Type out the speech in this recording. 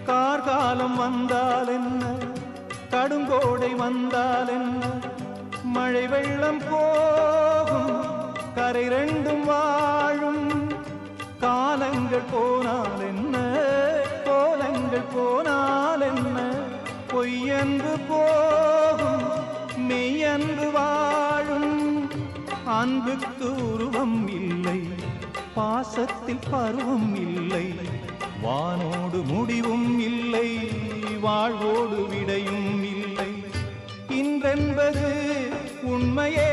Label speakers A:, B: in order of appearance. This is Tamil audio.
A: கார்காலம் வந்தால் என்ன, கடுங்கோடை வந்தால் என்ன, மழை வெள்ளம் போகும், கரை ரெண்டும் வாழும். காலங்கள் போனால் என்ன, கோலங்கள் போனால் என்ன, பொய்யன்று போகும், மெய்யன்று வாழும். அன்புக்கு உருவம் இல்லை, பாசத்தில் பருவம் இல்லை, வானோடு முடிவும் இல்லை, வாழ்வோடு விடையும் இல்லை. இன்றென்பது உண்மையே